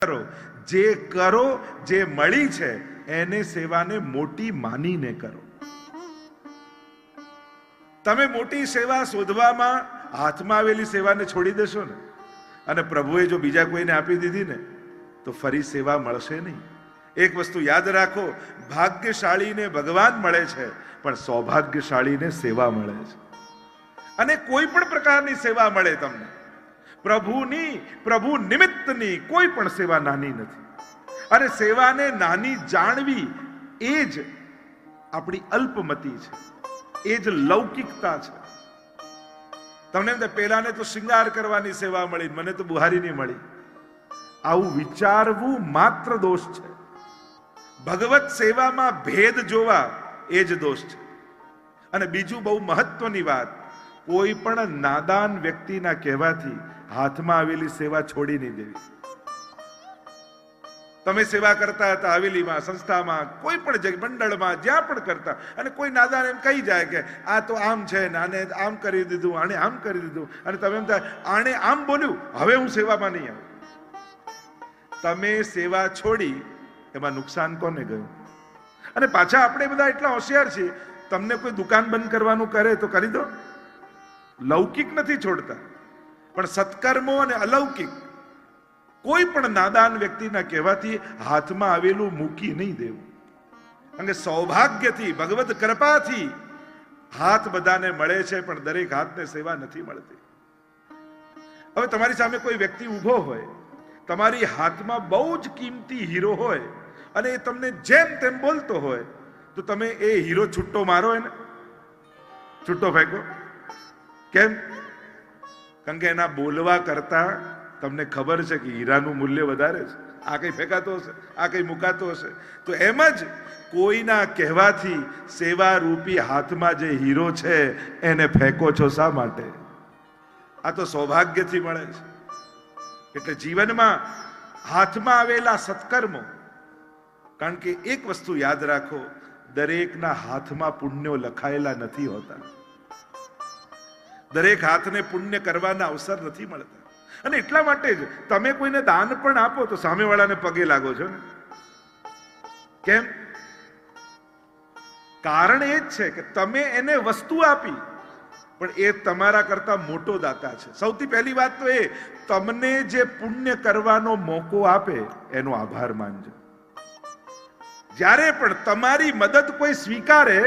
કરો, જે કરો, જે મળી છે એને સેવાને મોટી માનીને કરો. તમે મોટી સેવા શોધવામાં હાથમાં આવેલી સેવાને છોડી દેશો ને, અને પ્રભુએ જો બીજા કોઈને આપી દીધી ને તો ફરી સેવા મળશે નહીં. એક વસ્તુ યાદ રાખો, ભાગ્યશાળીને ભગવાન મળે છે પણ સૌભાગ્યશાળીને સેવા મળે છે. અને કોઈ પણ પ્રકારની સેવા મળે તમને, પ્રભુ નિમિત્તની કોઈ પણ સેવા નાની નથી. અને સેવાને નાની જાણવી એ જ આપણી અલ્પમતી છે, એ જ લૌકિકતા છે. તમને એમ પેલાને તો શૃંગાર કરવાની સેવા મળી, મને તો બુહારીની મળી. આવું વિચારવું માત્ર દોષ છે. ભગવત સેવામાં ભેદ જોવા એ જ દોષ છે. અને બીજું બહુ મહત્વની વાત, કોઈ પણ નાદાન વ્યક્તિના કહેવાથી હાથમાં આવેલી સેવા છોડી નહીં દેવી. તમે સેવા કરતા હતા હવેલીમાં, સંસ્થામાં, કોઈ પણ જગ્યા, મંડળમાં, જ્યાં પણ કરતા, અને કોઈ નાદાન એમ કહી જાય કે આ તો આમ છે ને, આને આમ કરી દીધું, આને આમ કરી દીધું, અને તમે એમ થાય આને આમ બોલ્યું, હવે હું સેવામાં નહીં આવું. તમે સેવા છોડી એમાં નુકસાન કોને ગયું? અને પાછા આપણે બધા એટલા હોશિયાર છીએ, તમને કોઈ દુકાન બંધ કરવાનું કરે તો કરી દો. લૌકિક નથી છોડતા, પણ સત્કર્મો અને અલૌકિક કોઈ પણ નાદાન વ્યક્તિના કહેવાથી હાથમાં આવેલું મૂકી નહીં દેવું. કારણ કે સૌભાગ્યથી, ભગવત કૃપાથી હાથ બધાને મળે છે, પણ દરેક હાથને સેવા નથી મળતી. હવે તમારી સામે કોઈ વ્યક્તિ ઊભો હોય, તમારી હાથમાં બહુ જ કિંમતી હીરો હોય, અને એ તમને જેમ તેમ બોલતો હોય, તો તમે એ હીરો છૂટો મારો, એને છૂટો ફેંકો. કેમ? કારણ કે એના બોલવા કરતા તમને ખબર છે કે હીરાનું મૂલ્ય વધારે છે. આ કઈ ફેંકાતો હશે, આ કઈ મુકાતો હશે. તો એમ જ કોઈના કહેવાથી સેવા રૂપી હાથમાં જે હીરો છે એને ફેંકો છો શા માટે? આ તો સૌભાગ્યથી મળે છે. એટલે જીવનમાં હાથમાં આવેલા સત્કર્મો, કારણ કે એક વસ્તુ યાદ રાખો, દરેકના હાથમાં પુણ્યો લખાયેલા નથી હોતા. દરેક હાથને પુણ્ય કરવાના અવસર નથી મળતા. અને એટલા માટે જ તમે કોઈને દાન પણ આપો તો સામેવાળાને પગે લાગો છો ને. કેમ? કારણ એ જ છે કે તમે એને વસ્તુ આપી, પણ એ તમારા કરતા મોટો દાતા છે. સૌથી પહેલી વાત તો એ, તમને જે પુણ્ય કરવાનો મોકો આપે એનો આભાર માનજો. જ્યારે પણ તમારી મદદ કોઈ સ્વીકારે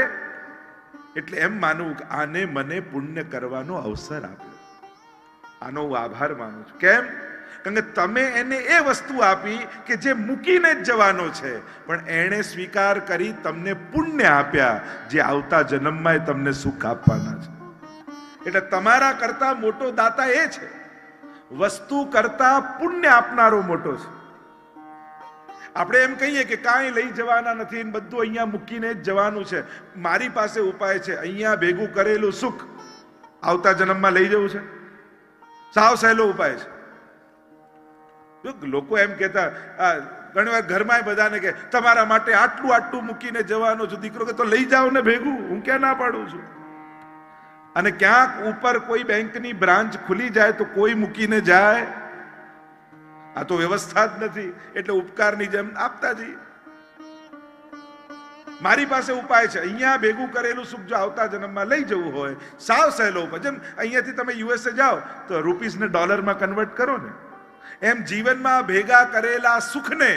એટલે એમ માનવું કે આને મને પુણ્ય કરવાનો અવસર આપ્યો, આનો હું આભાર માનું છું. કેમ? કારણ કે તમે એને એ વસ્તુ આપી કે જે મૂકીને જ જવાનો છે, પણ એણે સ્વીકાર કરી તમને પુણ્ય આપ્યા, જે આવતા જન્મમાં તમને સુખ આપવાના છે. એટલે તમારા કરતા મોટો દાતા એ છે. વસ્તુ કરતા પુણ્ય આપનારો મોટો છે. આપણે એમ કહીએ કે કાંઈ લઈ જવાના નથી, બધું અહીંયા મૂકીને જ જવાનું છે, મારી પાસે ઉપાય છે, અહીંયા ભેગું કરેલું સુખ આવતા જન્મમાં લઈ જવું છે. સાવ સહેલો ઉપાય છે. લોકો એમ કહેતા, ઘણી વાર ઘરમાં બધાને કે તમારા માટે આટલું આટલું મૂકીને જવાનું છું. દીકરો કે તો લઈ જાઓ ને ભેગું, હું ક્યાં ના પાડું છું. અને ક્યાંક ઉપર કોઈ બેંકની બ્રાન્ચ ખુલી જાય તો કોઈ મૂકીને જાય? આ તો વ્યવસ્થા જ નથી. એટલે ઉપકારની જેમ આપતા જઈએ. મારી પાસે ઉપાય છે, અહીંયા ભેગું કરેલું સુખ જો આવતા જન્મમાં લઈ જવું હોય, સાવ સહેલો ઉપાય. જેમ અહીંયાથી તમે યુએસએ જાઓ તો રૂપીસને ડોલરમાં કન્વર્ટ કરો ને, એમ જીવનમાં ભેગા કરેલા સુખને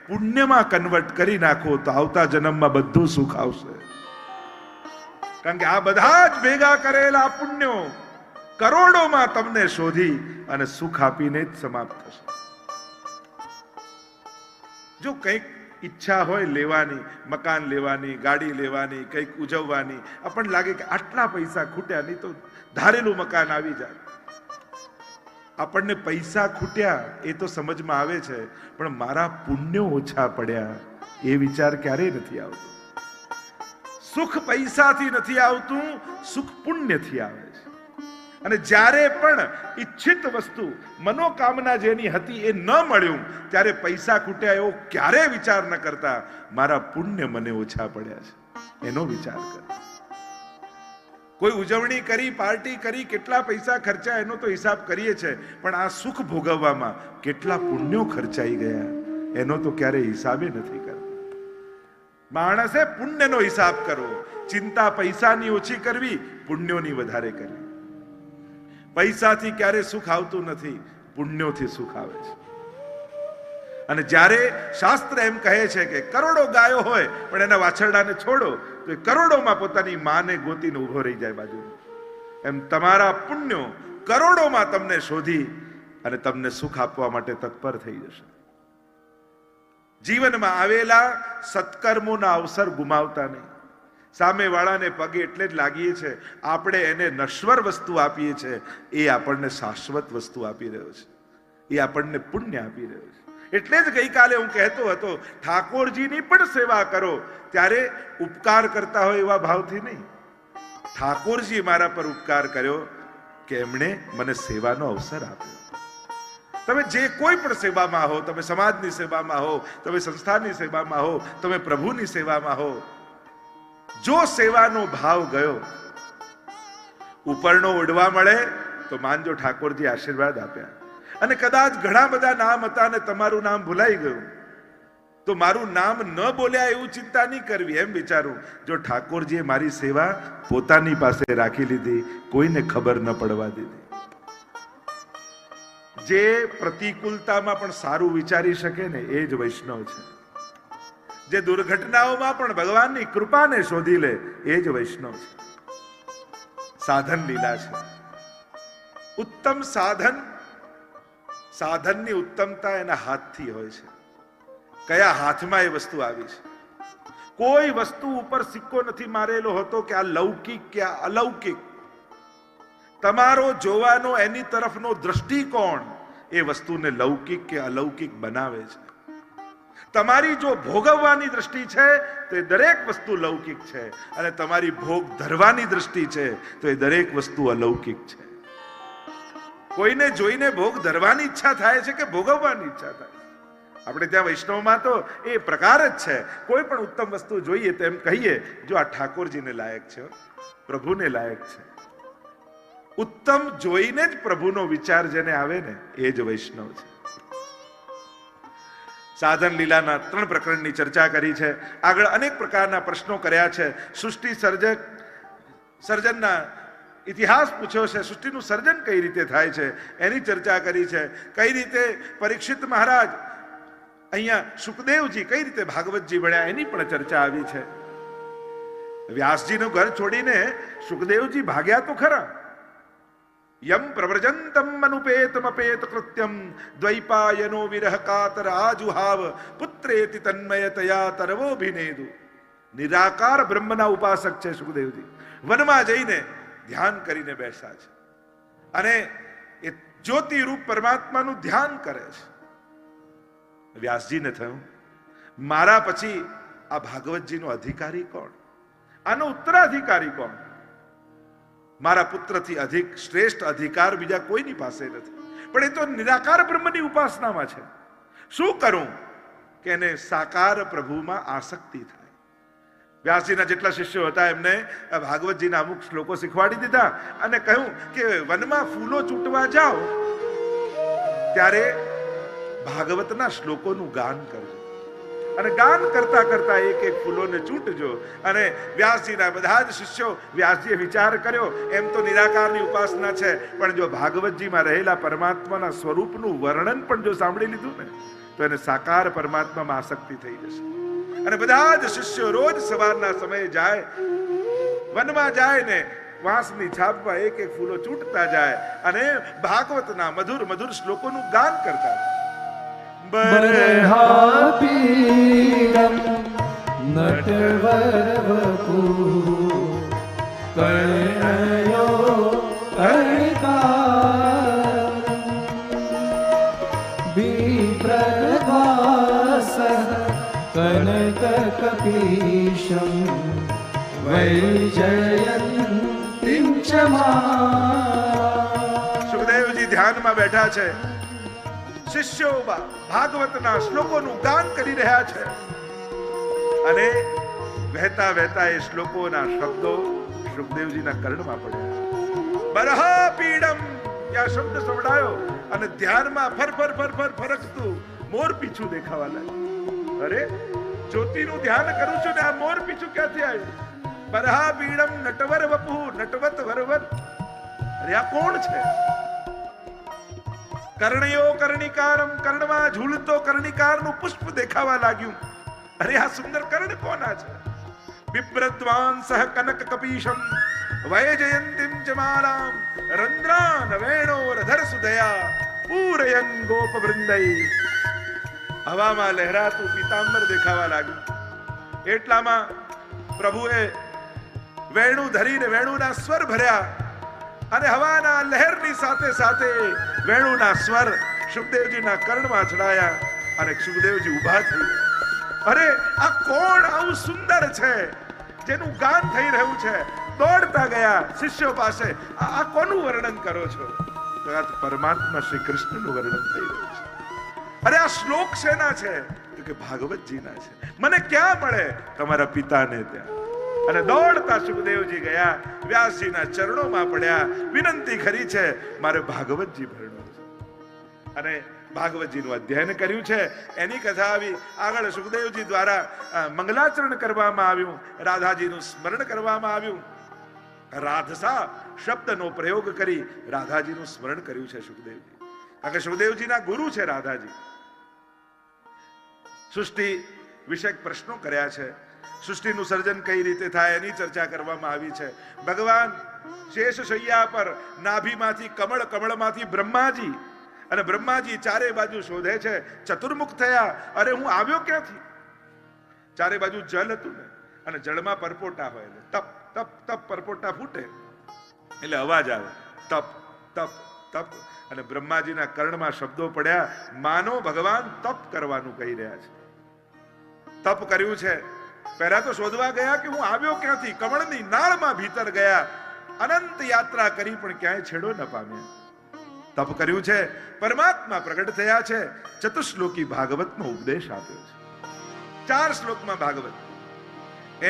પુણ્યમાં કન્વર્ટ કરી નાખો તો આવતા જન્મમાં બધું સુખ આવશે. કારણ કે આ બધા જ ભેગા કરેલા પુણ્યો કરોડોમાં તમને શોધી અને સુખ આપીને જ સમાપ્ત થશે. જો કંઈક ઈચ્છા હોય લેવાની, મકાન લેવાની, ગાડી લેવાની, કંઈક ઉજવવાની, આપણને લાગે કે આટલા પૈસા ખૂટ્યા, નહીં તો ધારેલું મકાન આવી જાય. આપણને પૈસા ખૂટ્યા એ તો સમજમાં આવે છે, પણ મારા પુણ્યો ઓછા પડ્યા એ વિચાર ક્યારેય નથી આવતો. સુખ પૈસાથી નથી આવતું, સુખ પુણ્યથી આવે છે. અને જ્યારે પણ ઈચ્છિત વસ્તુ, મનોકામના જેની હતી એ ન મળ્યું, ત્યારે પૈસા ખૂટ્યા એવો ક્યારેય વિચાર ન કરતા, મારા પુણ્ય મને ઓછા પડ્યા છે એનો વિચાર કર. કોઈ ઉજવણી કરી, પાર્ટી કરી, કેટલા પૈસા ખર્ચા એનો તો હિસાબ કરીએ છે, પણ આ સુખ ભોગવવામાં કેટલા પુણ્યો ખર્ચાઈ ગયા એનો તો ક્યારેય હિસાબે નથી કરતો. માણસે પુણ્યનો હિસાબ કરવો. ચિંતા પૈસાની ઓછી કરવી, પુણ્યોની વધારે કરવી. પૈસાથી ક્યારે સુખ આવતું નથી, પુણ્યોથી સુખ આવે છે. અને જ્યારે શાસ્ત્ર એમ કહે છે કે કરોડો ગાયો હોય પણ એના વાછરડાને છોડો તો એ કરોડોમાં પોતાની માને ગોતીને ઉભો રહી જાય બાજુ, એમ તમારા પુણ્યો કરોડોમાં તમને શોધી અને તમને સુખ આપવા માટે તત્પર થઈ જશે. જીવનમાં આવેલા સત્કર્મોના અવસર ગુમાવતા નહીં. સામેવાળાને પગે એટલે જ લાગીએ છે આપણે એને નશ્વર વસ્તુ આપીએ છીએ, એ આપણને શાશ્વત વસ્તુ આપી રહ્યો છે, એ આપણને પુણ્ય આપી રહ્યો છે. એટલે જ ગઈકાલે હું કહેતો હતો ઠાકોરજીની પણ સેવા કરો ત્યારે ઉપકાર કરતા હોય એવા ભાવથી નહીં. ઠાકોરજી મારા પર ઉપકાર કર્યો કે એમણે મને સેવાનો અવસર આપ્યો. તમે જે કોઈ પણ સેવામાં હો, તમે સમાજની સેવામાં હો, તમે સંસ્થાની સેવામાં હો, તમે પ્રભુની સેવામાં હો, જો સેવાનો ભાવ ગયો, ઉપરનો ઉડવા મળે તો માનજો ઠાકોરજી આશીર્વાદ આપ્યા. અને કદાચ ઘણા બધા નામ હતા અને તમારું નામ ભૂલાઈ ગયું તો મારું નામ ન બોલ્યા એવું ચિંતા નહીં કરવી. એમ વિચારું જો ઠાકોરજીએ મારી સેવા પોતાની પાસે રાખી લીધી, કોઈને ખબર ન પડવા દીધી. જે પ્રતિકૂળતામાં પણ સારું વિચારી શકે ને એ જ વૈષ્ણવ છે. જે દુર્ઘટનાઓમાં પણ ભગવાનની કૃપાને શોધી લે એ જ વૈષ્ણવ છે. સાધન લીલા છે. ઉત્તમ સાધન, સાધનની ઉત્તમતા એના હાથથી હોય છે. કયા હાથમાં એ વસ્તુ આવી છે. કોઈ વસ્તુ ઉપર સિક્કો નથી મારેલો હોતો કે આ લૌકિક કે આ અલૌકિક. તમારો જોવાનો એની તરફનો દ્રષ્ટિકોણ એ વસ્તુને લૌકિક કે અલૌકિક બનાવે છે. તમારી જો ભોગવવાની દ્રષ્ટિ છે તો એ દરેક વસ્તુ લૌકિક છે, અને તમારી ભોગ ધરવાની દ્રષ્ટિ છે તો એ દરેક વસ્તુ અલૌકિક છે. કોઈને જોઈને ભોગ ધરવાની ઈચ્છા થાય છે કે ભોગવવાની ઈચ્છા થાય છે? આપણે ત્યાં વૈષ્ણવમાં તો એ પ્રકાર જ છે. કોઈ પણ ઉત્તમ વસ્તુ જોઈએ તો એમ કહીએ જો આ ઠાકોરજીને લાયક છે, પ્રભુને લાયક છે. ઉત્તમ જોઈને જ પ્રભુનો વિચાર જેને આવે ને એ જ વૈષ્ણવ છે. સાધન લીલાના 3 પ્રકરણની ચર્ચા કરી છે. આગળ અનેક પ્રકારના પ્રશ્નો કર્યા છે. સૃષ્ટિ સર્જનના ઇતિહાસ પૂછ્યો છે. સૃષ્ટિનું સર્જન કઈ રીતે થાય છે એની ચર્ચા કરી છે. કઈ રીતે પરીક્ષિત મહારાજ અહીંયા સુખદેવજી કઈ રીતે ભાગવતજી બન્યા એની પણ ચર્ચા આવી છે. વ્યાસજીનું ઘર છોડીને સુખદેવજી ભાગ્યા તો ખરા. યમ પ્રવ્રજંતમ મનુપેતમ અપેત કૃત્યમ દ્વૈપાયનો વિરહ કાતર આજુહાવ પુત્રેતિ તન્મયતયા તરવોભિનેદુ. નિરાકાર બ્રહ્મના ઉપાસક છે સુખદેવજી. વનમાં જઈને ધ્યાન કરીને બેસા છે અને એ જ્યોતિ રૂપ પરમાત્માનું ધ્યાન કરે છે. વ્યાસજીને થયું મારા પછી આ ભાગવતજીનો અધિકારી કોણ? આનો ઉત્તરાધિકારી કોણ? મારા પુત્રથી અધિક શ્રેષ્ઠ અધિકાર બીજા કોઈની પાસે નથી. પણ એ તો નિરાકાર બ્રહ્મની ઉપાસનામાં છે. શું કરું કે એને સાકાર પ્રભુમાં આસક્તિ થાય? વ્યાસજીના જેટલા શિષ્યો હતા એમને ભાગવતજીના અમુક શ્લોકો શીખવાડી દીધા અને કહ્યું કે વનમાં ફૂલો ચૂંટવા જાઓ ત્યારે ભાગવતના શ્લોકોનું ગાન કરજો, અને ગાન કરતા કરતા એક એક ફૂલોને ચૂંટજો. અને વ્યાસજીના બધા જ શિષ્યો, વ્યાસજીએ વિચાર કર્યો એમ તો નિરાકારની ઉપાસના છે, પણ જો ભાગવતજીમાં રહેલા પરમાત્માના સ્વરૂપનું વર્ણન પણ જો સાંભળી લીધું ને તો એને સાકાર પરમાત્મામાં આસક્તિ થઈ જશે. અને બધા જ શિષ્યો રોજ સવારના સમયે જાય, વનમાં જાય ને વાંસની છાપમાં એક એક ફૂલો ચૂંટતા જાય અને ભાગવતના મધુર મધુર શ્લોકોનું ગાન કરતા જાય. બરહાપીડમ નટવર વપુ કર્ણયો કર્ણિકાર વિપ્રવાસ કનક કપીશમ વૈજયંતિમ ચમા. સુખદેવજી ધ્યાનમાં બેઠા છે. શિષ્યો ભાગવતના શ્લોકોનું ગાન કરી રહ્યા છે અને વહેતા વહેતા એ શ્લોકોના શબ્દો સુખદેવજીના કર્ણમાં પડ્યા. બરહા પીડમ આ શબ્દ સંભળાયો અને ધ્યાનમાં ફરકતું મોર પીછું દેખાવા લાગ્યું. અરે જ્યોતિનું ધ્યાન કરું છું ને આ મોર પીછું ક્યાંથી આવ્યું? બરહા પીડમ નટવર વપુ નટવત વરવર. અરે આ કોણ છે? કર્ણયો કર્ણિકારમ કર્ણમાં ઝૂલતો કર્ણિકારનું પુષ્પ દેખાવા લાગ્યું. અરે આ સુંદર કર્ણ કોના છે? બિભ્રદ્વાન સહ કનક કપીશમ વૈજયંતીમ જમાલામ રંદ્રાન વેણોરધર સુદયા પૂરયન ગોપ વૃંદઈ. હવામાં લહેરાતું પીતાંબર દેખાવા લાગ્યું. એટલામાં પ્રભુએ વેણુ ધરીને વેણુના સ્વર ભર્યા અને હવાના લહેરની સાથે સાથે વેણુના સ્વર સુખદેવજીના કર્ણમાં ચડાયા અને સુખદેવજી ઊભા થઈ. અરે આ કોણ આવું સુંદર છે જેનું ગાન થઈ રહ્યું છે? દોડતા ગયા શિષ્યો પાસે. આ કોનું વર્ણન કરો છો? તો આ પરમાત્મા શ્રી કૃષ્ણનું વર્ણન થઈ રહ્યું છે. અરે આ શ્લોક શેના છે? તો કે ભાગવતજીના છે. મને ક્યાં મળે? તમારા પિતાને ત્યાં. અને દોડતા સુખદેવજી ગયા, વ્યાસજીના ચરણોમાં પડ્યા. વિનંતી કરી છે, મારે ભાગવતજી ભણવું છે. અને ભાગવતજીનું અધ્યયન કર્યું છે. એની કથા આવી. આગળ સુખદેવજી દ્વારા મંગલાચરણ કરવામાં આવ્યું, રાધાજીનું સ્મરણ કરવામાં આવ્યું. રાધસા શબ્દનો પ્રયોગ કરી રાધાજીનું સ્મરણ કર્યું છે સુખદેવજી. કારણ કે સુખદેવજીના ગુરુ છે રાધાજી. સૃષ્ટિ વિષયક પ્રશ્નો કર્યા છે. સૃષ્ટિનું સર્જન કઈ રીતે થાય એની ચર્ચા કરવામાં આવી છે. ભગવાન શેષ શૈયા પર નાભીમાંથી કમળ, કમળમાંથી બ્રહ્માજી, અને બ્રહ્માજી ચારે બાજુ શોધે છે. ચતુર્મુખ થયા. અરે હું આવ્યો ક્યાંથી? ચારે બાજુ જલ હતું ને, અને જળમાં પરપોટા હોય, તપ તપ તપ પરપોટા ફૂટે એટલે અવાજ આવે, તપ તપ તપ. અને બ્રહ્માજીના કર્ણમાં શબ્દો પડ્યા, માનો ભગવાન તપ કરવાનું કહી રહ્યા છે. તપ કર્યું છે. પહેલા તો શોધવા ગયા કે હું આવ્યો ક્યાંથી. કમળની નાળમાં ભીતર ગયા, અનંત યાત્રા કરી પણ ક્યાંય છેડો ન પામ્યા. તપ કર્યું છે. પરમાત્મા પ્રગટ થયા છે. ચતુશ્લોકી ભાગવતનો ઉપદેશ આપ્યો છે. 4 શ્લોકમાં ભાગવત.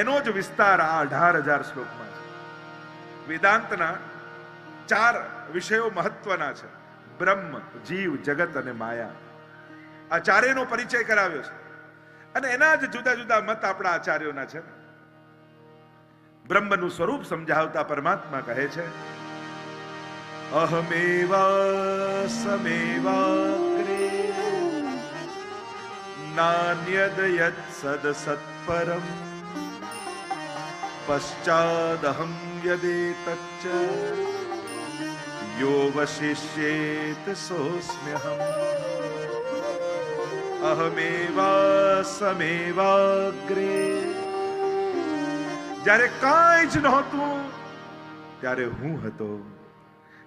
એનો જ વિસ્તાર આ 18,000 શ્લોકમાં છે. વેદાંતના 4 વિષયો મહત્વના છે: બ્રહ્મ, જીવ, જગત અને માયા. આ ચારેયનો પરિચય કરાવ્યો છે. અને એના જ જુદા જુદા મત આપણા આચાર્યોના છે. બ્રહ્મનું સ્વરૂપ સમજાવતા પરમાત્મા કહે છે, અહમેવા સમેવાગ્રે નાન્યદ યત સદ સત્પરમ પશ્ચાદહમ યદેતચ્ચ યો વશિષ્યેત સોસ્મ્યહમ. અહમેવા સમેવાગ્રે. જ્યારે કાંઈ જ નહોતું ત્યારે હું હતો.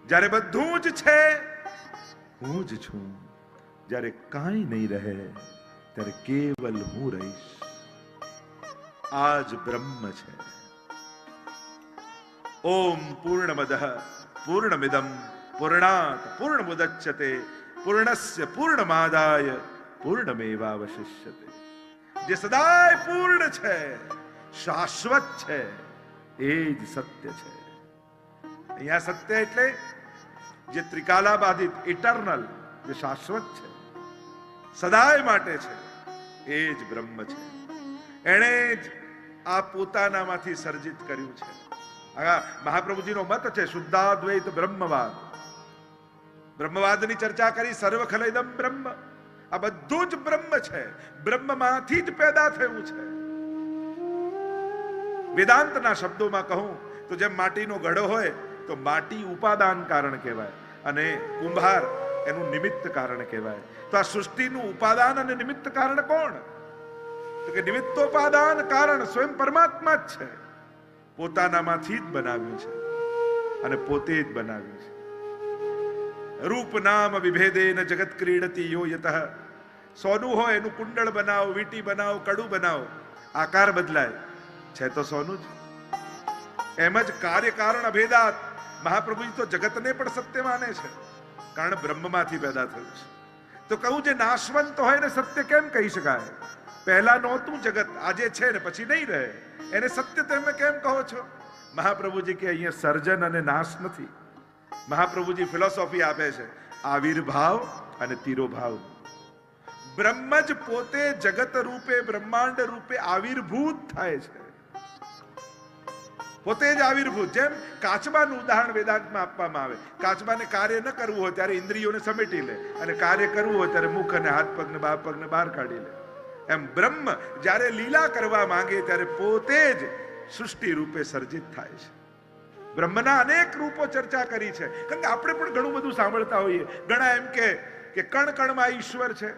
જ્યારે બધું જ છે હું જ છું. જ્યારે કાંઈ નહીં રહે ત્યારે કેવલ હું રહીશ. આ જ બ્રહ્મ છે. ઓમ પૂર્ણમદઃ પૂર્ણમિદં પૂર્ણાત પૂર્ણમુદચ્યતે પૂર્ણસ્ય પૂર્ણમાદાય પૂર્ણમેવાવશિષ્યતે. જે સદાય પૂર્ણ છે, શાશ્વત છે, એ જ સત્ય છે. અહીંયા સત્ય એટલે જે ત્રિકાલાબાધિત, ઇટર્નલ, જે શાશ્વત છે, સદાય માટે છે, એ જ બ્રહ્મ છે. એણે જ આ પોતાનામાંથી સર્જિત કર્યું છે. આ મહાપ્રભુજીનો મત છે શુદ્ધાદ્વૈત બ્રહ્મવાદ. બ્રહ્મવાદની ચર્ચા કરી. સર્વ ખલેદમ બ્રહ્મ. આ બધું જ બ્રહ્મ છે. બ્રહ્મમાંથી જ પેદા થયું છે. વેદાંતના શબ્દોમાં કહું તો જેમ માટીનો ઘડો હોય તો માટી ઉપાદાન કારણ કહેવાય અને કુંભાર એનું નિમિત્ત કારણ કહેવાય. તો આ સૃષ્ટિનું ઉપાદાન અને નિમિત્ત કારણ કોણ? તો કે નિમિત્તોપાદાન કારણ સ્વયં પરમાત્મા જ છે. પોતાનામાંથી જ બનાવ્યું છે અને પોતે જ બનાવ્યું છે. રૂપ નામ વિભેદેન જગત ક્રીડતી યો યતઃ. સોનું હોય એનું કુંડળ બનાવો, વીટી બનાવો, કડું બનાવો, આકાર બદલાય, છે તો સોનું જ. એમ જ કાર્ય કારણ અભેદાત. મહાપ્રભુજી તો જગતને પણ સત્ય માને છે, કારણ બ્રહ્મમાંથી પેદા થયું છે. તો કહું જે નાશવંત હોય ને સત્ય કેમ કહી શકાય? પહેલા નહોતું જગત, આજે છે ને પછી નહીં રહે, એને સત્ય તમે કેમ કહો છો? મહાપ્રભુજી કે અહીંયા સર્જન અને નાશ નથી. મહાપ્રભુજી ફિલોસોફી આપે છે, આવિર્ભાવ અને તિરોભાવ. બ્રહ્મ જ પોતે જગત રૂપે બ્રહ્માંડ રૂપે આવિર્ભૂત થાય છે, પોતે જ આવિર્ભૂત. જેમ કાચબાનું ઉદાહરણ વેદાંતમાં આપવામાં આવે, કાચબાને કાર્ય ન કરવું હોય ત્યારે ઇન્દ્રિયોને સમેટી લે, અને કાર્ય કરવું હોય ત્યારે મુખ અને હાથ પગને બહાર કાઢી લે. એમ બ્રહ્મ જ્યારે લીલા કરવા માંગે ત્યારે પોતે જ સૃષ્ટિ રૂપે સર્જિત થાય છે. બ્રહ્મના અનેક રૂપો ચર્ચા કરી છે, કારણ કે આપણે પણ ઘણું બધું સાંભળતા હોઈએ. ઘણા એમ કે કણ કણમાં ઈશ્વર છે,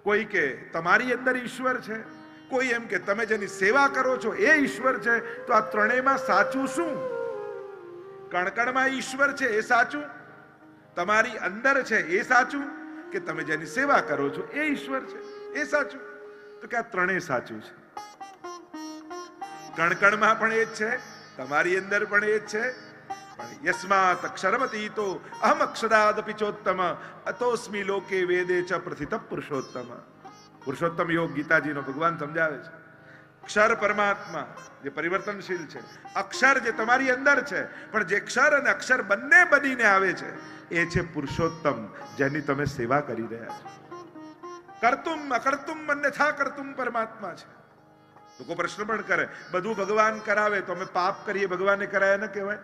કોઈ કે તમારી અંદર ઈશ્વર છે, કોઈ એમ કે તમે જેની સેવા કરો છો એ ઈશ્વર છે. તો આ ત્રણેયમાં સાચું શું? કણકણમાં ઈશ્વર છે એ સાચું, તમારી અંદર છે એ સાચું, કે તમે જેની સેવા કરો છો એ ઈશ્વર છે એ સાચું? તો કે આ ત્રણેય સાચું છે. કણકણમાં પણ એ જ છે, તમારી અંદર પણ એ જ છે. પણ યસ્માત અક્ષરમતીતો અહમ અક્ષરાદપિ ચોત્તમ અતોસ્મિ લોકે વેદે ચ પ્રથિત પુરુષોત્તમ. પુરુષોત્તમ યોગ ગીતાજીનો ભગવાન સમજાવે છે. ક્ષર પરમાત્મા જે પરિવર્તનશીલ છે, અક્ષર જે તમારી અંદર છે, પણ જે ક્ષર અને અક્ષર બંને બનીને આવે છે એ છે પુરુષોત્તમ, જેની તમે સેવા કરી રહ્યા છો. કર્તુમ અકર્તુમ અન્યથા કર્તુમ પરમાત્મા છે. લોકો પ્રશ્ન પણ કરે, બધું ભગવાન કરાવે તો અમે પાપ કરીએ ભગવાને કરાયા ન કહેવાય?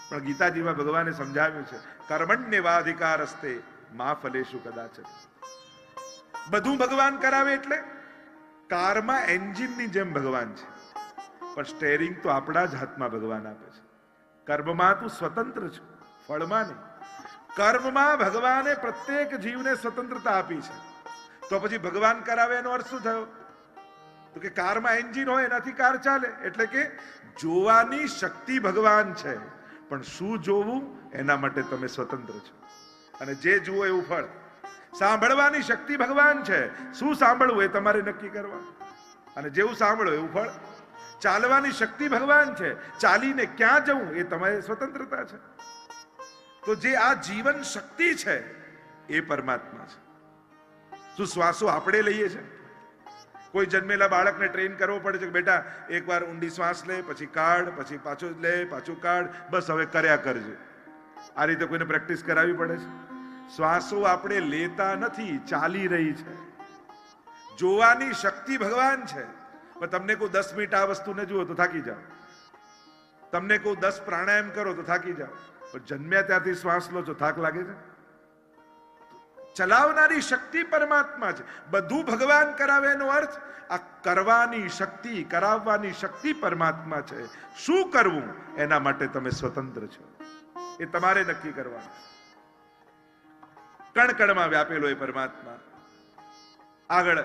પણ ગીતાજીમાં ભગવાને સમજાવ્યું છે, કર્મણ્યવાધિકારસ્તે મા ફલેષુ કદાચ. બધું ભગવાન કરાવે એટલે કારમાં એન્જિનની જેમ ભગવાન છે, પણ સ્ટેરિંગ તો આપણા જ હાથમાં ભગવાન આપે છે. કર્મમાં તું સ્વતંત્ર છું, ફળમાં નહીં. કર્મમાં ભગવાને પ્રત્યેક જીવને સ્વતંત્રતા આપી છે. તો પછી ભગવાન કરાવે એનો અર્થ શું થયો? તો કે કારમાં એન્જિન હોય એનાથી કાર ચાલે. એટલે કે જોવાની શક્તિ ભગવાન છે, પણ શું જોવું એના માટે તમે સ્વતંત્ર છો. અને જે જુઓ એવું ફળ. સાંભળવાની શક્તિ ભગવાન છે, શું સાંભળવું એ તમારે નક્કી કરવાનું, અને જેવું સાંભળો એવું ફળ. ચાલવાની શક્તિ ભગવાન છે, ચાલીને ક્યાં જવું એ તમારી સ્વતંત્રતા છે. તો જે આ જીવન શક્તિ છે એ પરમાત્મા છે. શું શ્વાસો આપણે લઈએ છીએ? કોઈ જન્મેલા બાળકને ટ્રેન કરવો પડે છે કે બેટા એકવાર ઊંડી શ્વાસ લે, પછી કાઢ, પછી પાછું લે, પાછું કાઢ, બસ હવે કર્યા કરજો. આ રીતે કોઈને પ્રેક્ટિસ કરાવવી પડે છે? શ્વાસો આપણે લેતા નથી, ચાલી રહી છે. જોવાની શક્તિ ભગવાન છે. પણ તમને કોઈ 10 મિનિટ આ વસ્તુને જુઓ તો થાકી જાઓ, તમને કોઈ 10 પ્રાણાયામ કરો તો થાકી જાઓ, પણ જન્મ્યા ત્યારથી શ્વાસ લો છો, થાક લાગે છે? ચલાવનારી શક્તિ પરમાત્મા છે. બધું ભગવાન કરાવે એનો અર્થ આ કરવાની શક્તિ, કરાવવાની શક્તિ પરમાત્મા છે. શું કરવું એના માટે તમે સ્વતંત્ર છો, એ તમારે નક્કી કરવાનું. કણ કણમાં વ્યાપેલો એ પરમાત્મા. આગળ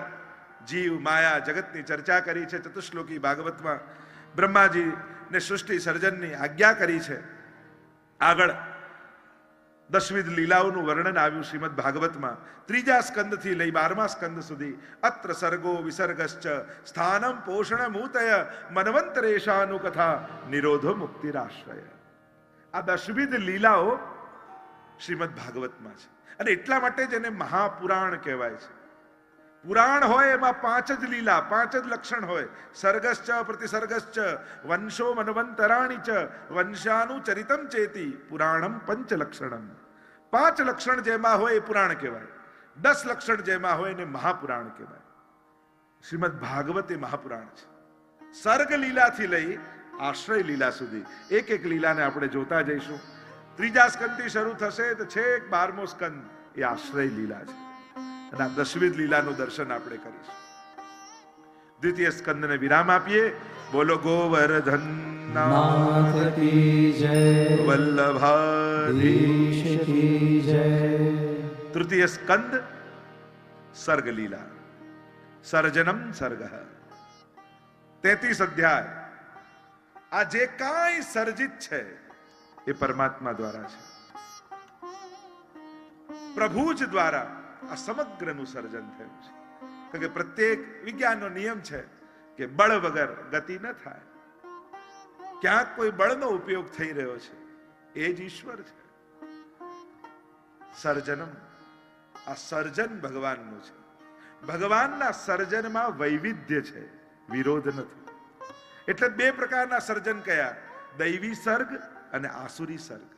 જીવ માયા જગતની ચર્ચા કરી છે. ચતુશ્લોકી ભાગવતમાં બ્રહ્માજી ને સૃષ્ટિ સર્જનની આજ્ઞા કરી છે. આગળ દશવિધ લીલાઓનું વર્ણન આવ્યું શ્રીમદ ભાગવતમાં. 3જા સ્કંદથી લઈ 12મા સ્કંદ સુધી. અત્ર સર્ગો વિસર્ગશ્ચ સ્થાનમ પોષણ મૂતય મનવંતરેશાનુ કથા નિરોધો મુક્તિરાશ્રય. આ દશવિધ લીલાઓ શ્રીમદ ભાગવતમાં છે, અને એટલા માટે જ એને મહાપુરાણ કહેવાય છે. પુરાણ હોય એમાં 5 જ લીલા, 5 જ લક્ષણ હોય. સર્ગશ્ચ પ્રતિસર્ગશ્ચ વંશો મનવંતરાણી ચ વંશાનું ચરિતમ ચેતી પુરાણમ 5 લક્ષણમ. 5 લક્ષણ જેમાં હોય એ પુરાણ કહેવાય. 10 લક્ષણ જેમાં હોય એને મહાપુરાણ કહેવાય. શ્રીમદ ભાગવત એ મહાપુરાણ છે. સર્ગ લીલાથી લઈ આશ્રય લીલા સુધી એક એક લીલાને આપણે જોતા જઈશું. 3જા સ્કંદથી શરૂ થશે તો છેક 12મો સ્કંદ એ આશ્રય લીલા છે, અને આ દશવિધ લીલાનું દર્શન આપણે કરીશું. 2ય સ્કંદને વિરામ આપીએ. બોલો ગોવર્ધન નાથ કી જય, વલ્લભાધીશ કી જય. 3ય સ્કંદ સર્ગ લીલા, સર્જનમ સર્ગ. 33 અધ્યાય. આ જે કાંઈ સર્જિત છે એ પરમાત્મા દ્વારા છે. પ્રભુ જ દ્વારા આ સમગ્રનું સર્જન થયું છે. કારણ કે પ્રત્યેક વિજ્ઞાનનો નિયમ છે કે બળ વગર ગતિ ન થાય. ક્યાંક કોઈ બળનો ઉપયોગ થઈ રહ્યો છે એ જ ઈશ્વર છે. સર્જનમ, આ સર્જન ભગવાનનું છે. ભગવાનના સર્જનમાં વૈવિધ્ય છે, વિરોધ નથી. એટલે 2 પ્રકારના સર્જન કયા? દૈવી સર્ગ અને આસુરી સર્ગ,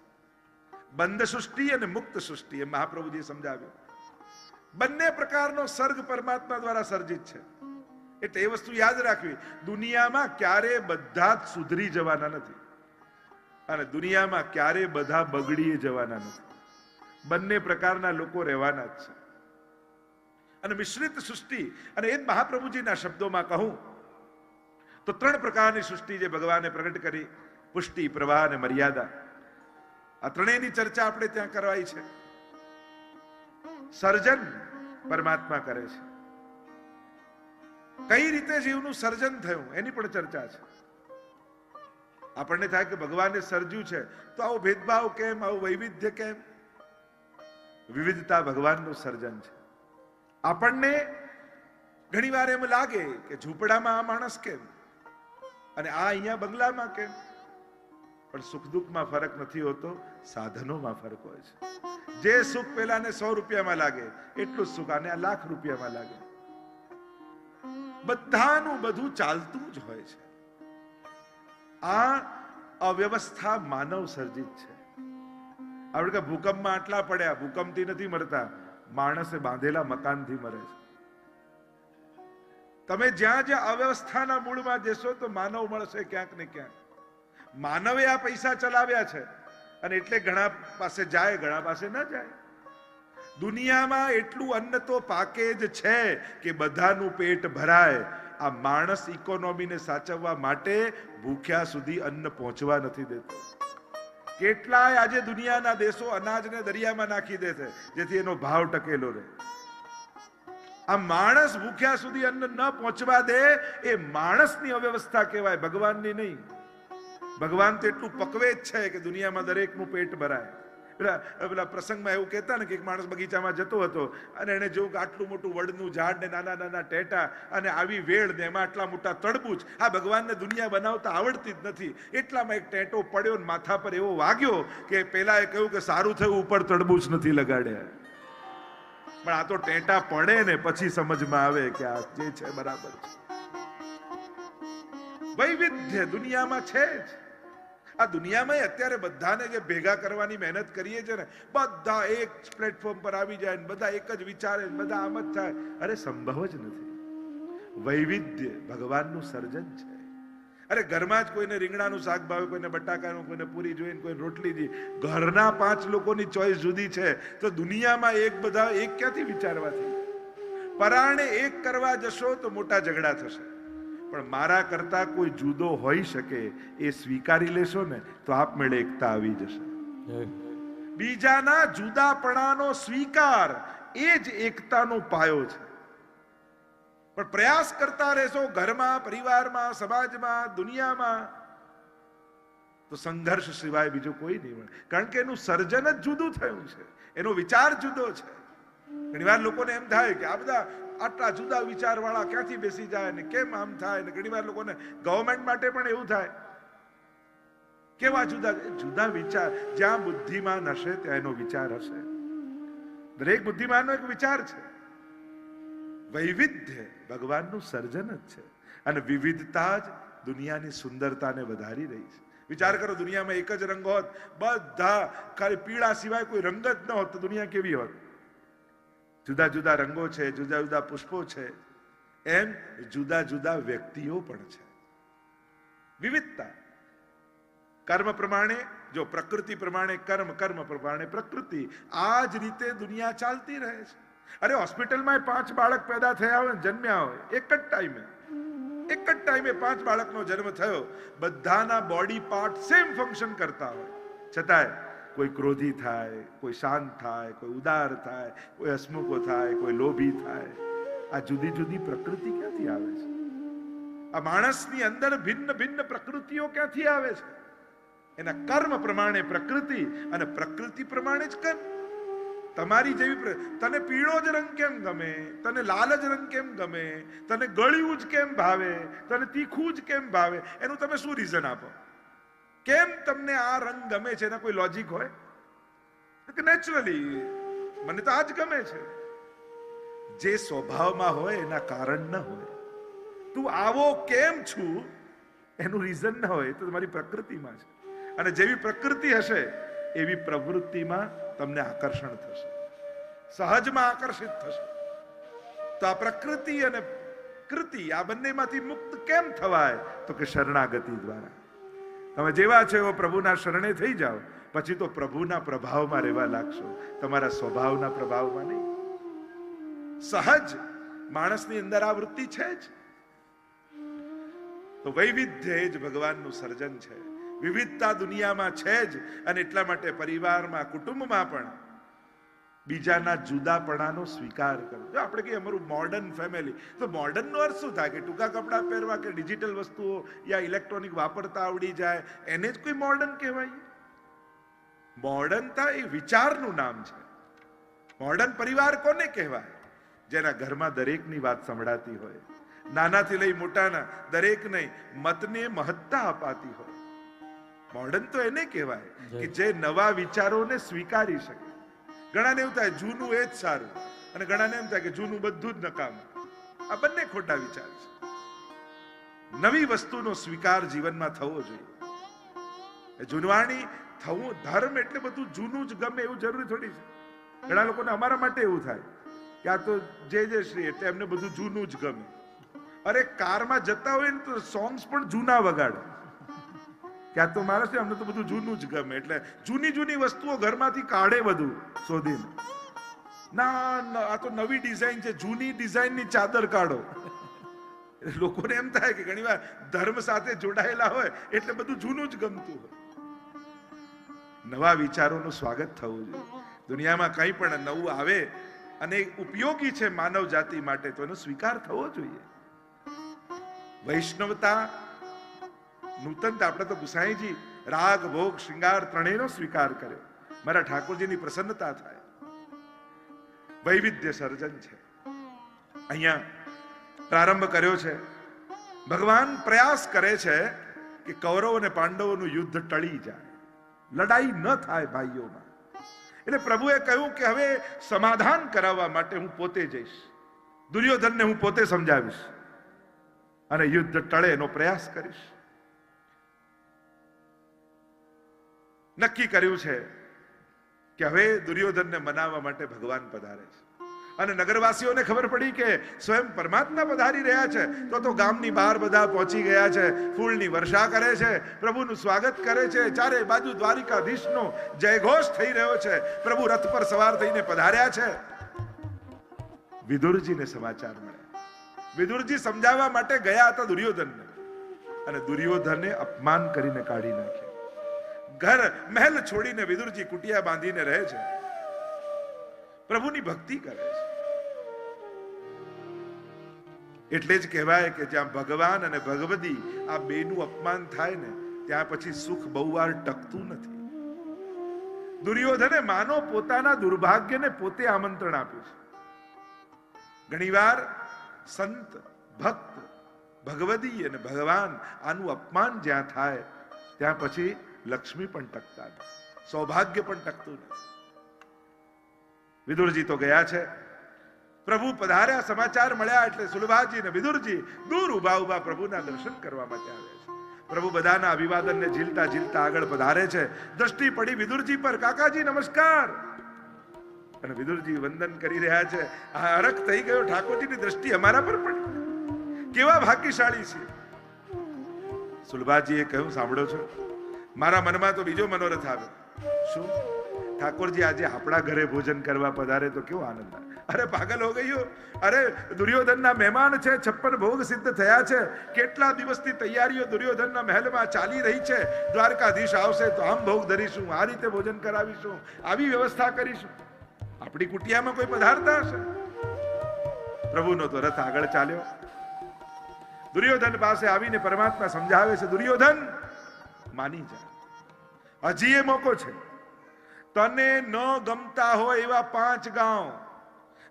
બંધ સૃષ્ટિ અને મુક્ત સૃષ્ટિ, એમ મહાપ્રભુજી સમજાવ્યું. બંને પ્રકારનો સર્ગ પરમાત્મા દ્વારા સર્જિત છે. એટલે એ વસ્તુ યાદ રાખવી, દુનિયામાં ક્યારે બધા જ સુધરી જવાના નથી અને દુનિયામાં ક્યારે બધા બગડી જવાના નથી. બંને પ્રકારના લોકો રહેવાના જ છે. અને મિશ્રિત સૃષ્ટિ, અને એ જ મહાપ્રભુજીના શબ્દોમાં કહું તો 3 પ્રકારની સૃષ્ટિ જે ભગવાને પ્રગટ કરી, પુષ્ટિ, પ્રવાહ અને મર્યાદા. આ ત્રણેયની ચર્ચા આપણે ત્યાં કરવાઈ છે. સર્જન પરમાત્મા કરે છે. કઈ રીતે જીવનું સર્જન થયું એની પણ ચર્ચા છે. આપણને થાય કે ભગવાને સર્જ્યું છે તો આવો ભેદભાવ કેમ, આવું વૈવિધ્ય કેમ? વિવિધતા ભગવાનનું સર્જન છે. આપણને ઘણી વાર એમ લાગે કે ઝૂંપડામાં આ માણસ કેમ અને આ અહીંયા બંગલામાં કેમ, પણ સુખ દુઃખમાં ફરક નથી હોતો, સાધનોમાં ફરક હોય છે. જે સુખ પેલાને 100 રૂપિયામાં લાગે એટલું સુખ આને લાખ રૂપિયામાં લાગે. બધાનું બધું ચાલતું જ હોય છે. આ અવ્યવસ્થા માનવ સર્જિત છે. આપણે કે ભૂકંપમાં આટલા પડ્યા, ભૂકંપથી નથી મરતા, માણસે બાંધેલા મકાનથી મરે છે. તમે જ્યાં જ્યાં અવ્યવસ્થાના મૂળમાં જશો તો માનવ મળશે ક્યાંક ને ક્યાંક. માનવે આ પૈસા ચલાવ્યા છે અને એટલે ઘણા પાસે જાય, ઘણા પાસે ન જાય. દુનિયામાં એટલું અન્ન તો પાકે જ છે કે બધાનું પેટ ભરાય. આ માણસ ઇકોનોમીને સાચવવા માટે ભૂખ્યા સુધી અન્ન પહોંચવા નથી દેતો. કેટલાય આજે દુનિયાના દેશો અનાજને દરિયામાં નાખી દે છે જેથી એનો ભાવ ટકેલો રહે. આ માણસ ભૂખ્યા સુધી અન્ન ન પહોંચવા દે એ માણસની અવ્યવસ્થા કહેવાય, ભગવાનની નહીં. ભગવાન તો એટલું પકવે જ છે કે દુનિયામાં દરેકનું પેટ ભરાય. પેલા પ્રસંગમાં એવું કહેતા ને કે એક માણસ બગીચામાં જતો હતો અને એને જોયું કે આટલું મોટું વડનું ઝાડ ને નાના નાના ટેટા અને આવી વેળ ને એમાં આટલા મોટા તડબૂચ. આ ભગવાનને દુનિયા બનાવતા આવડતી જ નથી. એટલામાં એક ટેટો પડ્યો ને માથા પર એવો વાગ્યો કે પેલા એ કહ્યું કે સારું થયું ઉપર તડબૂચ નથી લગાડ્યા. પણ આ તો ટેટા પડે ને પછી સમજમાં આવે કે આ જે છે બરાબર છે. વૈવિધ્ય દુનિયામાં છે જ. આ દુનિયામાં અત્યારે બધાને જે ભેગા કરવાની મહેનત કરીએ છીએ ને, બધા એક પ્લેટફોર્મ પર આવી જાય ને બધા એક જ વિચારે, બધા આમ જ થાય. અરે સંભવ જ નથી. વૈવિધ્ય ભગવાનનું સર્જન છે. અરે ઘરમાં જ કોઈને રીંગણાનું શાક ભાવે, કોઈને બટાકાનું, કોઈને પૂરી જોઈએ, કોઈને રોટલી જોઈએ. ઘરના 5 લોકોની ચોઈસ જુદી છે તો દુનિયામાં બધા એક ક્યાંથી વિચારવાથી? પરાણે એક કરવા જશો તો મોટા ઝઘડા થશે. પણ મારા કરતા કોઈ જુદો હોઈ શકે એ સ્વીકારી લેશો ને તો આપમેળે એકતા આવી જશે. બીજાના જુદાપણાનો સ્વીકાર એ જ એકતાનો પાયો છે. પણ પ્રયાસ કરતા રહેશો ઘરમાં, પરિવારમાં, સમાજમાં, દુનિયામાં, તો સંઘર્ષ સિવાય બીજું કોઈ નહીં મળે. કારણ કે એનું સર્જન જ જુદું થયું છે, એનો વિચાર જુદો છે. ઘણી વાર લોકોને એમ થાય કે આ બધા આટલા જુદા વિચાર વાળા ક્યાંથી બેસી જાય ને કેમ આમ થાય ને. ઘણી વાર લોકોને ગવર્મેન્ટ માટે પણ એવું થાય, કેવા જુદા વિચાર. જ્યાં બુદ્ધિમાન હશે ત્યાં એનો વિચાર હશે. દરેક બુદ્ધિમાનનો એક વિચાર છે. વૈવિધ્ય ભગવાનનું સર્જન જ છે અને વિવિધતા જ દુનિયાની સુંદરતાને વધારી રહી છે. વિચાર કરો, દુનિયામાં એક જ રંગ હોત, બધા ખાલી પીળા સિવાય કોઈ રંગ જ ન હોત તો દુનિયા કેવી હોત? જુદા જુદા રંગો છે, જુદા જુદા પુષ્પો છે, એમ જુદા જુદા વ્યક્તિઓ પણ છે. વિવિધતા. કર્મ પ્રમાણે જો પ્રકૃતિ પ્રમાણે કર્મ, કર્મ પ્રમાણે પ્રકૃતિ. આ જ રીતે દુનિયા ચાલતી રહે છે. અરે હોસ્પિટલમાં 5 બાળક પેદા થયા હોય, જન્મ્યા હોય, એક જ ટાઈમે 5 બાળકનો જન્મ થયો, બધાના બોડી પાર્ટ સેમ ફંક્શન કરતા હોય, છતાંય કોઈ ક્રોધી થાય, કોઈ શાંત થાય, કોઈ ઉદાર થાય, કોઈ હસમુખો થાય, કોઈ લોભી થાય. આ જુદી જુદી પ્રકૃતિ ક્યાંથી આવે છે? આ માણસની અંદર ભિન્ન ભિન્ન પ્રકૃતિઓ ક્યાંથી આવે છે? એના કર્મ પ્રમાણે પ્રકૃતિ અને પ્રકૃતિ પ્રમાણે જ કર્મ. તમારી જેવી તને પીળો જ રંગ કેમ ગમે, તને લાલ જ રંગ કેમ ગમે, તને ગળ્યું જ કેમ ભાવે, તને તીખું જ કેમ ભાવે, એનું તમે શું રીઝન આપો? કેમ તમને આ રંગ ગમે છે? એના કોઈ લોજિક હોય? નેચરલી મને તો આ જ ગમે છે. જે સ્વભાવમાં હોય એના કારણ ન હોય. તું આવો કેમ છું એનું રીઝન ના હોય, એ તો તમારી પ્રકૃતિમાં છે. અને જેવી પ્રકૃતિ હશે એવી પ્રવૃત્તિમાં તમને આકર્ષણ થશે, સહજમાં આકર્ષિત થશે. તો આ પ્રકૃતિ અને કૃતિ આ બંનેમાંથી મુક્ત કેમ થવાય? તો કે શરણાગતિ દ્વારા. તમે જેવા છો એવો પ્રભુના શરણે થઈ જાઓ, પછી તો પ્રભુના પ્રભાવમાં રહેવા લાગશો, તમારા સ્વભાવના પ્રભાવમાં નહીં. સહજ માણસની અંદર આ વૃત્તિ છે જ. તો વૈવિધ્ય એ જ ભગવાનનું સર્જન છે, વિવિધતા દુનિયામાં છે જ. અને એટલા માટે પરિવારમાં, કુટુંબમાં પણ બીજાના જુદાપણાનો સ્વીકાર કરો. જો આપણે કહીએ અમારું મોડર્ન ફેમિલી, તો મોડર્નનો અર્થ શું થાય? કે ટૂંકા કપડાં પહેરવા કે ડિજિટલ વસ્તુઓ યા ઇલેક્ટ્રોનિક વાપરતા આવડી જાય એને જ કોઈ મોડર્ન કહેવાય? મોડર્નતા એ વિચારનું નામ છે. મોડર્ન પરિવાર કોને કહેવાય? જેના ઘરમાં દરેકની વાત સંભળાતી હોય, નાનાથી લઈ મોટાના દરેકને મતને મહત્તા અપાતી હોય. મોડર્ન તો એને કહેવાય કે જે નવા વિચારોને સ્વીકારી શકે. ઘણાને એવું થાય જૂનું એ જ સારું, અને ઘણાને એમ થાય કે જૂનું બધું જ નકામું. આ બંને ખોટા વિચાર છે. નવી વસ્તુનો સ્વીકાર જીવનમાં થવો જોઈએ. જૂનવાણી થવું, ધર્મ એટલે બધું જૂનું જ ગમે એવું જરૂરી થોડી છે. ઘણા લોકોને અમારા માટે એવું થાય કે આ તો જે શ્રી એટલે એમને બધું જૂનું જ ગમે. અરે કારમાં જતા હોય ને તો સોંગ્સ પણ જૂના વગાડે કે આ તો માણસ અમને તો બધું જૂનું જ ગમે, એટલે જૂની વસ્તુઓ ઘરમાંથી કાઢે બધું શોધીને. ના આ તો નવી ડિઝાઇન છે, જૂની ડિઝાઇનની ચાદર કાઢો. લોકોને એમ થાય કે ઘણીવાર ધર્મ સાથે જોડાયેલા હોય એટલે બધું જૂનું જ ગમતું હોય. નવા વિચારોનું સ્વાગત થવું જોઈએ. દુનિયામાં કંઈ પણ નવું આવે અને ઉપયોગી છે માનવ જાતિ માટે તો એનો સ્વીકાર થવો જોઈએ. વૈષ્ણવતા, નૂતનતા. આપણે તો ગુસાઈજી રાગ ભોગ શૃંગાર ત્રણેયનો સ્વીકાર કર્યો. મારા ઠાકોરજીની પ્રસન્નતા થાય. વૈવિધ્ય સર્જન છે. અહીંયા પ્રારંભ કર્યો છે. ભગવાન પ્રયાસ કરે છે કે કૌરવ અને પાંડવોનું યુદ્ધ ટળી જાય, લડાઈ ન થાય ભાઈઓમાં. એટલે પ્રભુએ કહ્યું કે હવે સમાધાન કરાવવા માટે હું પોતે જઈશ, દુર્યોધનને હું પોતે સમજાવીશ અને યુદ્ધ ટળે એનો પ્રયાસ કરીશ. નક્કી કર્યું છે કે હવે દુર્યોધનને મનાવવા માટે ભગવાન પધારે છે. અને નગરવાસીઓને ખબર પડી કે સ્વયં પરમાત્મા પધારી રહ્યા છે, તો ગામની બહાર બધા પહોંચી ગયા છે, ફૂલની વર્ષા કરે છે, પ્રભુનું સ્વાગત કરે છે. ચારે બાજુ દ્વારિકાધીશનો જયઘોષ થઈ રહ્યો છે. પ્રભુ રથ પર સવાર થઈને પધાર્યા છે. વિદુરજીને સમાચાર મળ્યા. વિદુરજી સમજાવવા માટે ગયા હતા દુર્યોધનને, અને દુર્યોધને અપમાન કરીને કાઢી નાખ્યા. ઘર મહેલ છોડીને વિદુરજી કુટિયા બાંધીને રહે છે, પ્રભુની ભક્તિ કરે છે. એટલે જ કહેવાય કે જ્યાં ભગવાન અને ભગવદી આ બેનું અપમાન થાય ને ત્યાં પછી સુખ બહુ વાર ટકતું નથી. દુર્યોધને માનો પોતાના દુર્ભાગ્યને પોતે આમંત્રણ આપ્યું છે. ઘણીવાર સંત, ભક્ત, ભગવદી અને ભગવાન આનું અપમાન જ્યાં થાય ત્યાં પછી લક્ષ્મી પણ ટકતા નથી, સૌભાગ્ય પણ ટકતું નથી. વિદુરજી તો ગયા છે. પ્રભુ પધાર્યા, સમાચાર મળ્યા એટલે સુલભાજી અને વિદુરજી દૂર ઉભા પ્રભુના દર્શન કરવા માટે આવ્યા છે. પ્રભુ બધાના અભિવાદનને ઝીલતા ઝીલતા આગળ પધારે છે. દ્રષ્ટિ પડી વિદુરજી પર. કાકાજી નમસ્કાર. અને વિદુરજી વંદન કરી રહ્યા છે. આ અરખ થઈ ગયો, ઠાકોરજીની દ્રષ્ટિ અમારા પર પડી. કેવા ભાગ્યશાળી છે. સુલભાજીએ કહ્યું, સાંભળો છો, મારા મનમાં તો બીજો મનોરથ આવ્યો. શું? ઠાકોરજી આજે આપણા ઘરે ભોજન કરવા પધારે તો કેવો આનંદ આવે. અરે પાગલ હો ગયો. અરે દુર્યોધનના મહેમાન છે, 56 ભોગ સિદ્ધ થયા છે. કેટલા દિવસથી તૈયારીઓ દુર્યોધનના મહેલમાં ચાલી રહી છે. દ્વારકાધીશ આવશે તો આમ ભોગ ધરીશું, આ રીતે ભોજન કરાવીશું, આવી વ્યવસ્થા કરીશું. આપણી કુટિયામાં કોઈ પધારતા હશે? પ્રભુનો તો રથ આગળ ચાલ્યો. દુર્યોધન પાસે આવીને પરમાત્મા સમજાવે છે, દુર્યોધન માની જા, હજી એ મોકો છે. તને ન ગમતા હોય એવા 5 ગાંવ,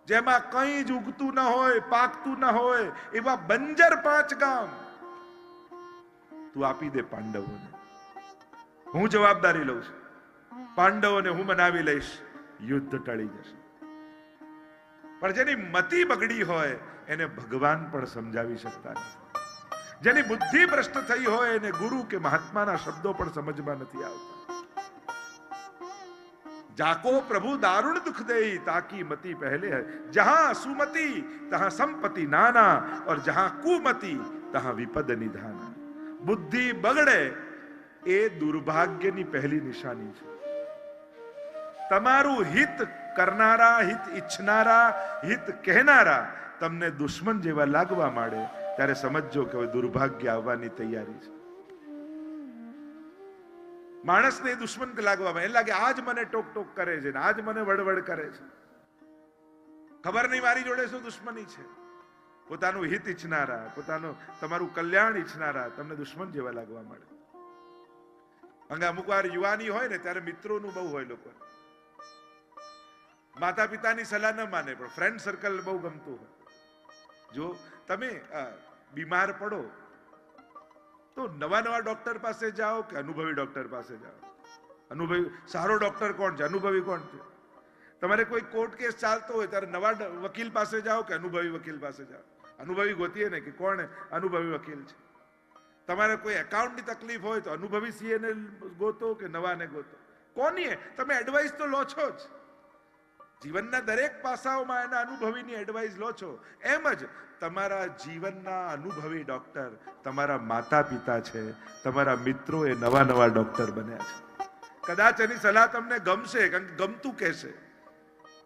જેમાં કંઈ જ ઉગતું ન હોય, પાકતું ન હોય, એવા બંજર 5 ગામ તું આપી દે પાંડવોને. હું જવાબદારી લઉં છું. પાંડવોને હું મનાવી લઈશ, યુદ્ધ ટળી જશે. પણ જેની મતિ બગડી હોય એને ભગવાન પણ સમજાવી શકતા નથી. જેની બુદ્ધિ ભ્રષ્ટ થઈ હોય એને ગુરુ કે મહાત્માના શબ્દો પણ સમજમાં નથી આવતા. जाको प्रभु दारुण दुख दे ताकि मति पहले है. जहां सुमति तहां संपत्ति नाना और जहां कुमति तहां विपद निधाना. बुद्धि बगड़े એ દુર્ભાગ્યની પહેલી નિશાની છે. તમારું હિત કરનારા, હિત ઈચ્છનારા, હિત કહેનારા તમને દુશ્મન જેવા લાગવા માંડે ત્યારે સમજજો કે હવે દુર્ભાગ્ય આવવાની તૈયારી છે. માણસને દુશ્મન લાગવા માંડે, લાગે આજ મને ટોક ટોક કરે છે ને આજ મને વડવડ કરે છે. ખબર નહીં મારી જોડે શું દુશ્મની છે. પોતાનું હિત ઈચ્છનારા, પોતાનું તમારું કલ્યાણ ઈચ્છનારા તમને દુશ્મન જેવા લાગવા માંડે. અંગે અમુક વાર યુવાની હોય ને ત્યારે મિત્રોનું બહુ હોય. લોકો માતા પિતાની સલાહ ન માને પણ ફ્રેન્ડ સર્કલ બહુ ગમતું હોય. જો તમે બીમાર પડો તો નવા નવા ડોક્ટર પાસે જાઓ કે અનુભવી ડોક્ટર પાસે જાઓ? અનુભવી સારો ડોક્ટર કોણ છે? અનુભવી કોણ છે? તમારે કોઈ કોર્ટ કેસ ચાલતો હોય ત્યારે નવા વકીલ પાસે જાઓ કે અનુભવી વકીલ પાસે જાઓ? અનુભવી ગોતીએ ને કે કોણ અનુભવી વકીલ છે. તમારે કોઈ એકાઉન્ટની તકલીફ હોય તો અનુભવી સીએ ને ગોતો કે નવાને ગોતો? કોની? તમે એડવાઇસ તો લો છો જ. જીવનના દરેક પાસાઓમાં એના અનુભવીની એડવાઇસ લો છો. એમ જ તમારા જીવનના અનુભવી ડોક્ટર તમારા માતા પિતા છે, તમારા મિત્રો એ નવા નવા ડોક્ટર બન્યા છે. કદાચ એની સલાહ તમને ગમશે, કારણ કે ગમતું કહેશે,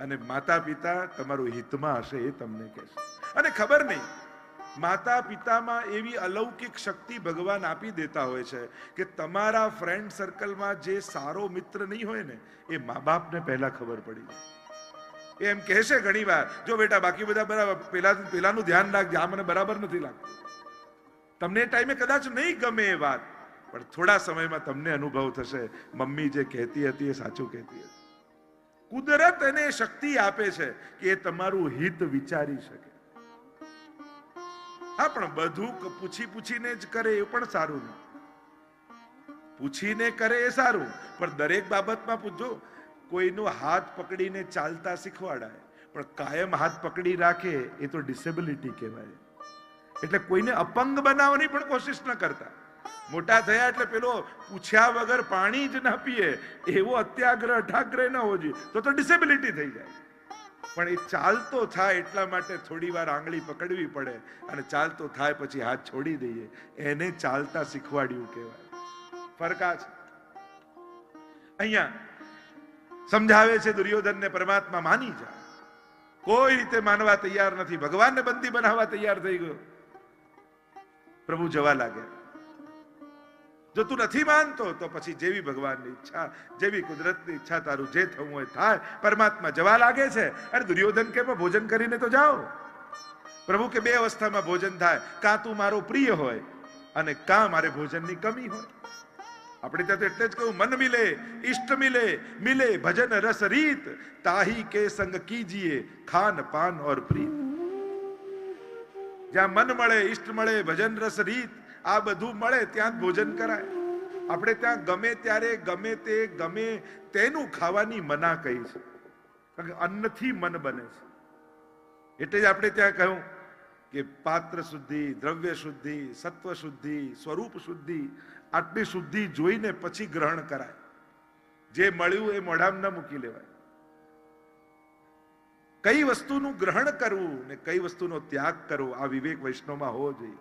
અને માતા પિતા તમારું હિતમાં હશે એ તમને કહેશે. અને ખબર નહીં, માતા પિતામાં એવી અલૌકિક શક્તિ ભગવાન આપી દેતા હોય છે કે તમારા ફ્રેન્ડ સર્કલમાં જે સારો મિત્ર નહીં હોય ને એ મા બાપને પહેલા ખબર પડી જાય. એમ કહેશે ઘણી વાર, જો બેટા બાકી બધા બરાબર, પેલાનું ધ્યાન રાખજે, આ મને બરાબર નથી લાગતું. તમને એ ટાઈમે કદાચ નહીં ગમે એ વાત, પણ થોડા સમયમાં તમને અનુભવ થશે મમ્મી જે કહેતી હતી એ સાચું કહેતી હતી. કુદરત એને શક્તિ આપે છે કે એ તમારું હિત વિચારી શકે. હા, પણ બધું પૂછી પૂછીને જ કરે એ પણ સારું નહીં. પૂછીને કરે એ સારું, પણ દરેક બાબતમાં પૂછજો. કોઈનો હાથ પકડીને ચાલતા શીખવાડાય પણ કાયમ હાથ પકડી રાખે એ તો ડિસેબિલિટી કહેવાય. એટલે કોઈને અપંગ બનાવવાની પણ કોશિશ ન કરતા. મોટા થયા એટલે પેલો પૂછ્યા વગર પાણી જ ના પીએ એવો અત્યાગ્રહ અઠાગ્રહ ન હોવો જોઈએ, તો ડિસેબિલિટી થઈ જાય. પણ એ ચાલતો થાય એટલા માટે થોડી વાર આંગળી પકડવી પડે, અને ચાલતો થાય પછી હાથ છોડી દઈએ, એને ચાલતા શીખવાડ્યું કહેવાય. ફરક આ છે. અહીંયા સમજાવે છે દુર્યોધનને, પરમાત્મા માની જા. કોઈ રીતે માનવા તૈયાર નથી. ભગવાનને બંદી બનાવવા તૈયાર થઈ ગયો. પ્રભુ જવા લાગ્યા. જો તું નથી માનતો તો પછી જેવી ભગવાનની ઈચ્છા, જેવી કુદરતની ઈચ્છા, તારું જે થવું હોય થાય. પરમાત્મા જવા લાગે છે. અરે દુર્યોધન કે ભોજન કરીને તો જાઓ. પ્રભુ કે બે અવસ્થામાં ભોજન થાય, કાં તું મારો પ્રિય હોય અને કાં મારે ભોજનની કમી હોય. આપણે ત્યાં તો એટલે જ કહું, મન મિલે ઇષ્ટ મિલે, મિલે ભજન રસ રીત, તાહી કે સંગ કીજીએ ખાન પાન ઓર પ્રીત. જ્યાં મન મળે, ઇષ્ટ મળે, ભજન રસ રીત આ બધું મળે ત્યાં ભોજન કરાય. આપણે ત્યાં ગમે ત્યારે ગમે તે ગમે તેનું ખાવાની મના કહી છે, કારણ કે અન્નથી મન બને છે. એટલે જ આપણે ત્યાં કહ્યું કે પાત્ર શુદ્ધિ, દ્રવ્ય શુદ્ધિ, સત્વ શુદ્ધિ, સ્વરૂપ શુદ્ધિ, આટલી શુદ્ધિ જોઈને પછી ગ્રહણ કરાય. જે મળ્યું એ મોઢામાં ન મૂકી લેવાય. કઈ વસ્તુનું ગ્રહણ કરવું ને કઈ વસ્તુનો ત્યાગ કરવો, આ વિવેક વૈષ્ણવમાં હોવો જોઈએ.